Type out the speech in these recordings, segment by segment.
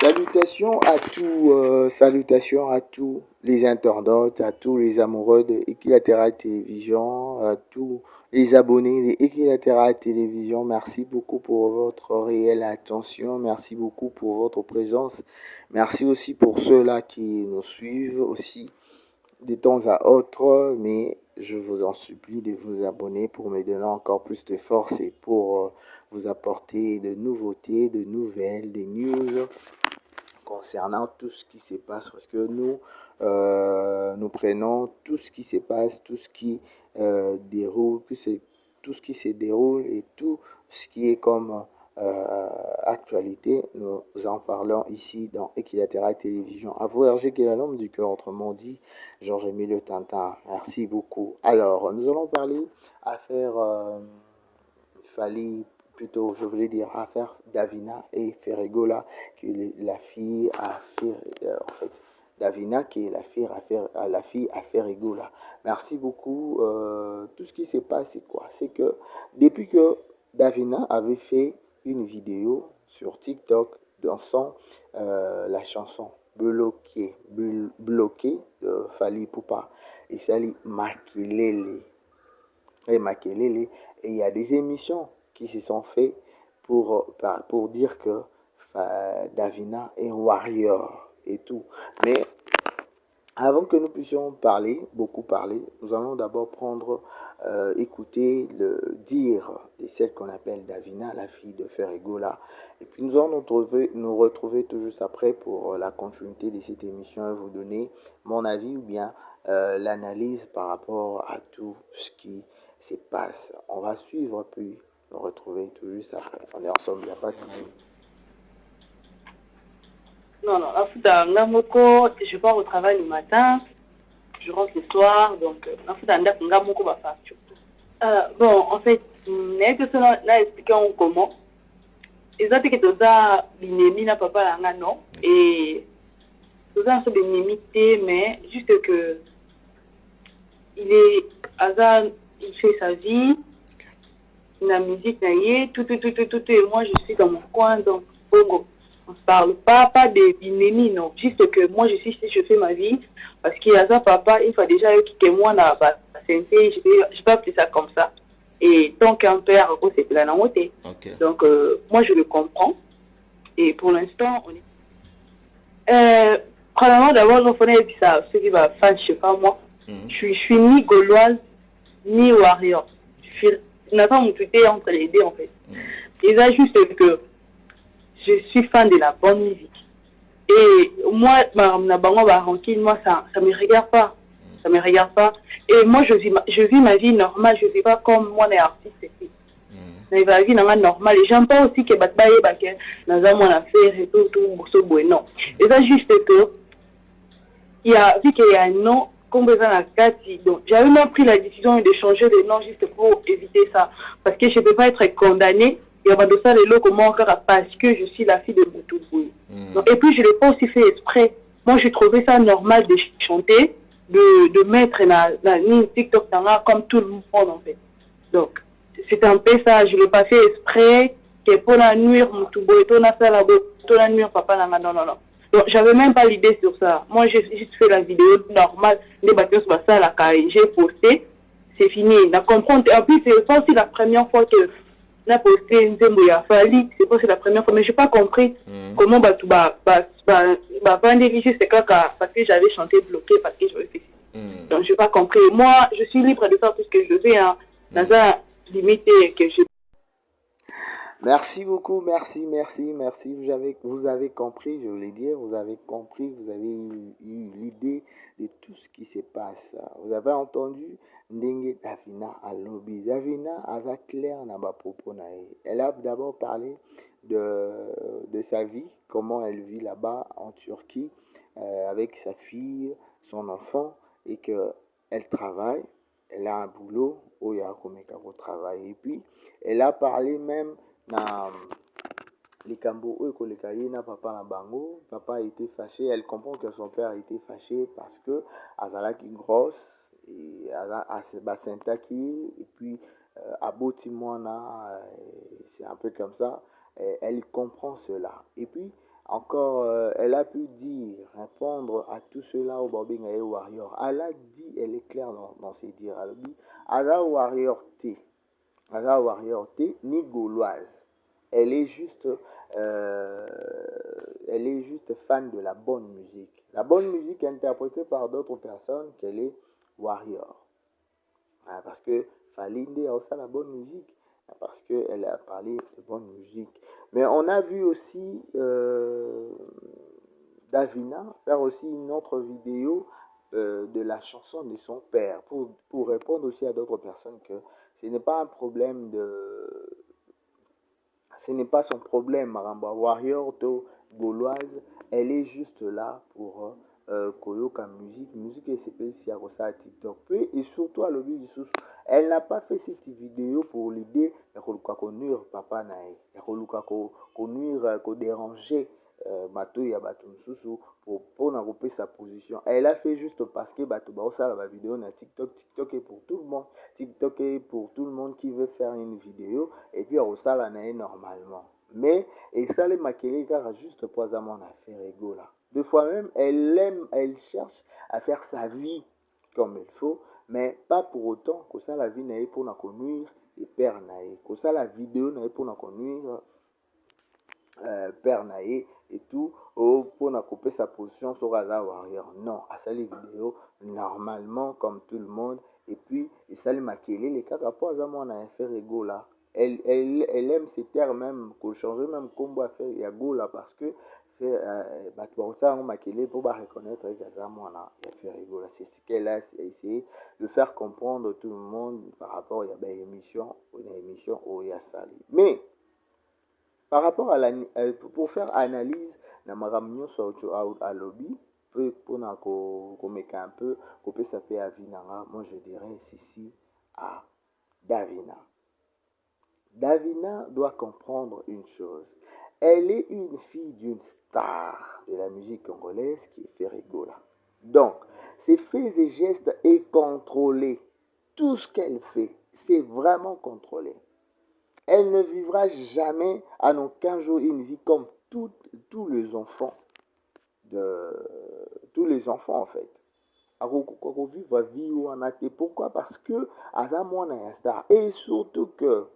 Salutations à tous les internautes, à tous les amoureux de Equilatéral Télévision, à tous les abonnés de Equilatéral Télévision. Merci beaucoup pour votre réelle attention, merci beaucoup pour votre présence. Merci aussi pour ceux-là qui nous suivent aussi de temps à autre, mais je vous en supplie de vous abonner pour me donner encore plus de force et pour vous apporter de nouveautés, de nouvelles, des news concernant tout ce qui se passe, parce que nous prenons tout ce qui se passe, tout ce qui déroule, tout ce qui se déroule et tout ce qui est comme actualité, nous en parlons ici dans Equilatéral Télévision. À vous, Hergé, qui est la l'homme du cœur, autrement dit, Georges-Émile Tintin. Merci beaucoup. Alors, nous allons parler affaire Fally, plutôt, je voulais dire affaire Davina et Ferregola, qui est la fille à en fait, Davina qui est la fille à Ferregola. Merci beaucoup. Tout ce qui se passe, c'est quoi? C'est que depuis que Davina avait fait une vidéo sur TikTok dansant la chanson Bloqué de Fally Ipupa et Sali Makelele. Et Makelele, et il y a des émissions qui se sont faites pour dire que Davina est warrior et tout. Mais avant que nous puissions beaucoup parler, nous allons d'abord écouter le dire de celle qu'on appelle Davina, la fille de Ferregola. Et puis nous allons nous retrouver tout juste après pour la continuité de cette émission et vous donner mon avis ou bien l'analyse par rapport à tout ce qui se passe. On va suivre puis nous retrouver tout juste après. On est ensemble, il n'y a pas de souci. Non, je pars au travail le matin, je rentre le soir, donc bon, en fait, expliquons comment. Exactement que tu as l'inémie n'a pas la non, et tu as un peu d'inémité, mais juste que il est hasard, il fait sa vie, la musique, tout, et moi je suis dans mon coin, donc bongo. On ne parle pas d'inémie, non. Juste que moi, je fais ma vie. Parce qu'il y a ça, papa, il faut déjà quitter moi dans la santé. Je peux appeler ça comme ça. Et tant qu'un père, c'est plein en côté. Donc, moi, je le comprends. Et pour l'instant, on est. Premièrement, d'abord, nous faisons ça. Ceux qui va faire, je sais pas moi. Je suis ni gauloise, ni warrior. Je n'ai pas mon tuté entre les deux, en fait. Et ça, juste que je suis fan de la bonne musique. Et moi, ça ne me regarde pas. Ça me regarde pas. Et moi, je vis ma vie normale. Je ne vis pas comme moi, les artistes. Je vis ma vie normale. Et j'aime pas aussi que dans mon affaire et tout, non. Et ça, juste que, vu qu'il y a un nom, comme besoin à Cathy. Donc, j'avais même pris la décision de changer de nom juste pour éviter ça. Parce que je ne peux pas être condamnée. Et on va de ça les lots comment encore parce que je suis la fille de Boutouboui. Et puis je ne l'ai pas aussi fait exprès. Moi je trouvais ça normal de chanter, de mettre la TikTok comme tout le monde en fait. Donc c'est un peu ça, je ne l'ai pas fait exprès, que pour la nuire, Boutouboui, pour la nuire, papa, non. Donc j'avais même pas l'idée sur ça. Moi j'ai juste fait la vidéo normale, les bâtiments sur ça, j'ai posté, c'est fini. En plus c'est pas aussi la première fois que n'a posté une Fally, c'est pas la première fois, mais j'ai pas compris comment parce que j'avais chanté bloqué parce que j'avais fait donc j'ai pas compris. Moi je suis libre de faire tout ce que je veux dans un limité que je. Merci beaucoup, merci. Vous avez compris, je voulais dire, vous avez compris, vous avez eu l'idée de tout ce qui se passe. Vous avez entendu Ndenge Davina à lobby. Davina a clair na ba propos na. Elle a d'abord parlé de sa vie, comment elle vit là-bas en Turquie avec sa fille, son enfant, et qu'elle travaille, elle a un boulot où il y a au travail. Et puis, elle a parlé même na likambo oyo koleka ye na papa na bango. Papa a été fâché, elle comprend que son père a été fâché parce que azalaki grosse et basentaki et puis aboti mwana, c'est un peu comme ça. Elle comprend cela. Et puis encore, elle a pu dire, répondre à tout cela au Bobing et Warrior. Elle a dit, elle est claire dans ses dires. Elle a dit, Ada Warrior T, ni gauloise. Elle est juste, euh, elle est juste fan de la bonne musique. La bonne musique interprétée par d'autres personnes qu'elle est Warrior. Parce que Falinde a aussi la bonne musique. Parce qu'elle a parlé de bonne musique. Mais on a vu aussi Davina faire aussi une autre vidéo de la chanson de son père pour répondre aussi à d'autres personnes que ce n'est pas un problème de... Ce n'est pas son problème, Maramba. Warrior to gauloise, elle est juste là pour koyoka musique et c'est ici à ça TikTok. Puis, et surtout à l'objet du sous, elle n'a pas fait cette vidéo pour l'idée de nuire papa nae, de nuire, de déranger bato ya bato mosusu pour couper sa position. Elle a fait juste parce que bato baosala ba vidéo na TikTok. TikTok est pour tout le monde. TikTok est pour tout le monde qui veut faire une vidéo et puis osala na normalement. Mais et ça les maquiller car juste pour ça mon affaire ego là. Des fois même elle cherche à faire sa vie comme il faut, mais pas pour autant que ça la vie n'est pour na nuire et père nae. Que ça la vidéo n'est pour na nuire père nae et tout pour couper sa position sur Aza Warrior. Non, à ça les vidéos normalement comme tout le monde et puis et ça les maquiller les cas rapport à moi on a fait ego là. Elle aime ces termes même qu'on change même combo à faire yago là parce que ça maquiller pour reconnaître que ça moi on a fait ego là. C'est ce qu'elle a essayé de faire comprendre tout le monde par rapport à une émission où il y a ça. Mais par rapport à pour faire analyse na makambo sur à lobby pour na komeka un peu kopesa pe avis nanga, moi je dirais ceci à Davina. Davina doit comprendre une chose. Elle est une fille d'une star de la musique congolaise qui est Ferregola. Donc, ses faits et gestes est contrôlé. Tout ce qu'elle fait, c'est vraiment contrôlé. Elle ne vivra jamais en aucun jour une vie comme tous les enfants tous les enfants en fait. Vivre vie ou en athée. Pourquoi? Parce que Aza mwana ya star et surtout que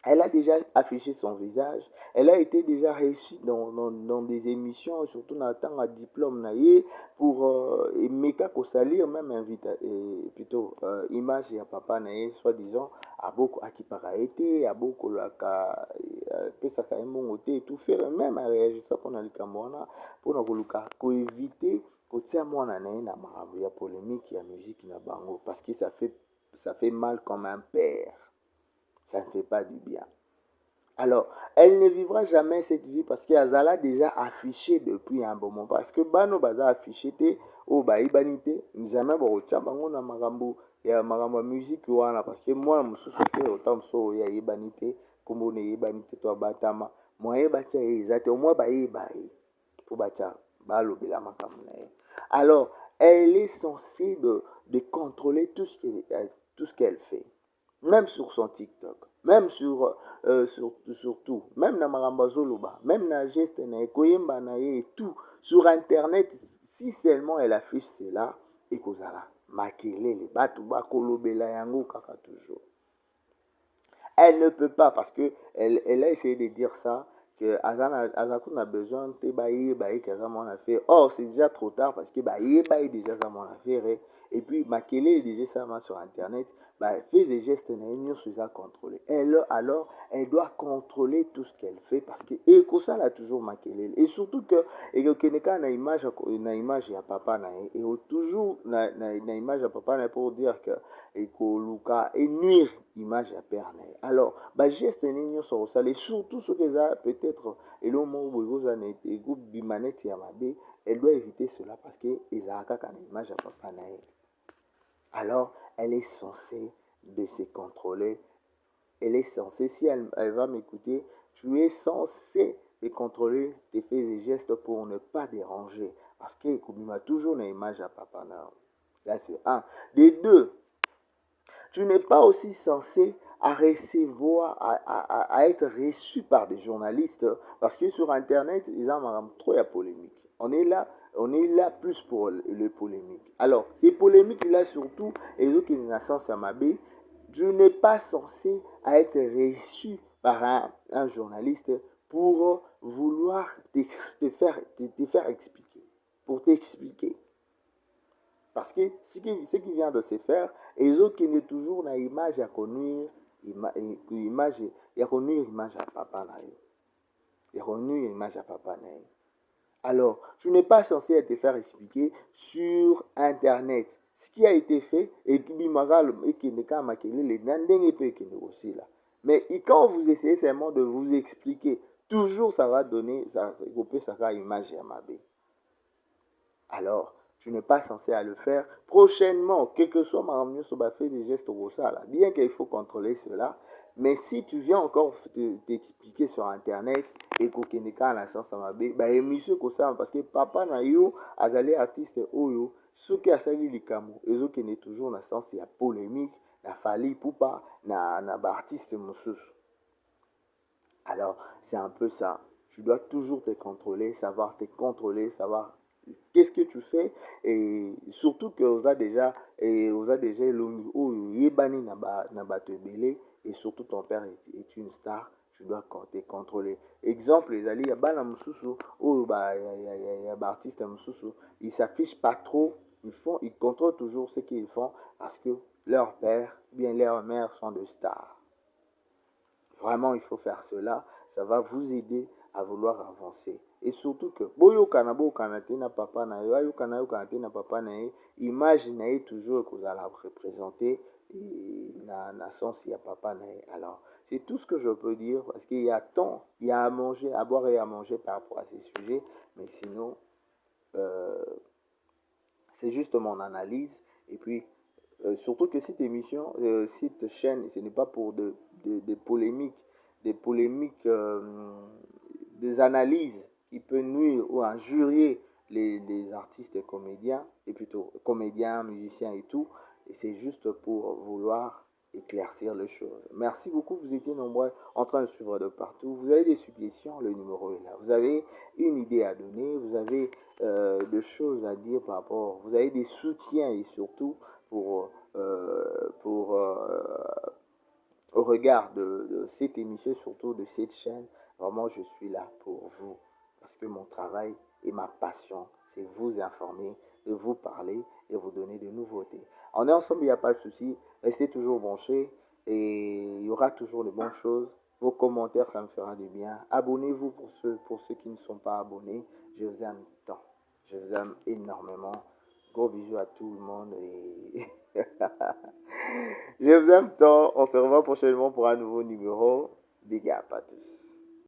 elle a déjà affiché son visage. Elle a été déjà réussie dans des émissions, surtout dans un diplôme naïe pour meka ko salir même plutôt image ya papa naïe soi-disant à beaucoup à qui para été à beaucoup la ka pesa ka mbongo te tout faire même à réagir ça pour na likamona pour na koluka ko éviter kotia mwana naïe na makambo ya polémique ya musique na bango parce que ça fait mal comme un père. Ça ne fait pas du bien. Alors, elle ne vivra jamais cette vie parce qu'elle a déjà affiché depuis un bon moment. Parce que Bano Baza affiché au Baïbanité, jamais Borotia Bango na Marambo, il y a Marambo musique wana parce que moi, je suis fait autant so ya Ibanité, comme on est Ibanité, toi Batama, moi Batia exact, au moins Baï pour Batia, Balo Bela Makamune. Alors, elle est censée de contrôler tout ce qu'elle fait. Même sur son TikTok, même sur tout, même na maramba zoloba, même na geste na ekoyemba na et tout, sur internet, si seulement elle affiche cela, et kozala makelele, batu bakolobela yango kaka toujours. Elle ne peut pas parce que elle a essayé de dire ça que Azakou a besoin de bailler qu'Azamon a fait. Or, c'est déjà trop tard parce que bailler déjà Azamon a fait. Et puis, Makele est déjà ça sur Internet. Fait des gestes sur ça contrôler. Alors, elle doit contrôler tout ce qu'elle fait parce que et que ça l'a toujours Makele. Et surtout que et que Keneka na image ya papa na et toujours na image ya papa na pour dire que et que Luka et nuire image ya père na. Alors, geste nini sur ça et surtout ce que ça peut-être et le mot et groupe bimanette ya mabe, elle doit éviter cela parce que Isaac a une image à papa na. Alors, elle est censée de se contrôler. Elle est censée, si elle va m'écouter, tu es censé de contrôler tes faits et gestes pour ne pas déranger. Parce que il a toujours une image à papa. Là, c'est un. Des deux, tu n'es pas aussi censé à recevoir, à être reçu par des journalistes, parce que sur Internet, ils ont trop de polémique. On est là plus pour le polémique. Alors, ces polémiques-là, surtout, et eux qui naissent à Mabé, je n'ai pas censé être reçu par un journaliste pour vouloir te faire expliquer, pour t'expliquer. Parce que ce qui vient de se faire, et eux qui n'est toujours une image à connuire, image à papa na yo. Il y a une image à papa na yo. Alors, je n'ai pas censé te faire expliquer sur Internet ce qui a été fait et qui aussi là. Mais quand vous essayez seulement de vous expliquer, toujours ça va donner ça image à ma bé. Alors, je n'ai pas censé à le faire. Prochainement, quel que soit ma revenue sur ma fait des gestes au ça là. Bien qu'il faut contrôler cela, mais si tu viens encore t'expliquer sur Internet et que neka na sens ma bé, bah émission ko ça parce que papa na yo azali artiste oyo, ce qui a sali likamo, ezo qui n'est toujours na sens il y a polémique, na fali poupa na artiste mosusu. Alors, c'est un peu ça. Tu dois toujours te contrôler, savoir te contrôler, savoir qu'est-ce que tu fais et surtout que vous avez déjà yebani na bato ebele et surtout ton père est une star, tu dois te contrôler. Exemple ezali ya bana mosusu oyo ya artiste mosusu, ils s'affichent pas trop, ils contrôlent toujours ce qu'ils font parce que leur père bien leur mère sont des stars. Vraiment, il faut faire cela. Ça va vous aider à vouloir avancer. Et surtout que, papa na yo, papa na yo, image na yo toujours que vous allez représenter na sens il y a papa na yo. Alors, c'est tout ce que je peux dire parce qu'il y a tant, il y a à manger, à boire et à manger par rapport à ces sujets. Mais sinon, c'est juste mon analyse. Et puis, surtout que cette émission, cette chaîne, ce n'est pas pour des polémiques, des analyses qui peuvent nuire ou injurier les artistes et comédiens, et plutôt comédiens, musiciens et tout. Et c'est juste pour vouloir éclaircir les choses. Merci beaucoup, vous étiez nombreux en train de suivre de partout. Vous avez des suggestions, le numéro est là. Vous avez une idée à donner, vous avez des choses à dire par rapport, vous avez des soutiens et surtout pour au regard de cette émission, surtout de cette chaîne, vraiment je suis là pour vous. Parce que mon travail et ma passion, c'est vous informer, et vous parler et vous donner des nouveautés. On est ensemble, il n'y a pas de souci. Restez toujours branchés et il y aura toujours de bonnes choses. Vos commentaires, ça me fera du bien. Abonnez-vous pour ceux qui ne sont pas abonnés. Je vous aime tant. Je vous aime énormément. Gros bisous à tout le monde et je vous aime tant. On se revoit prochainement pour un nouveau numéro. Big up à tous.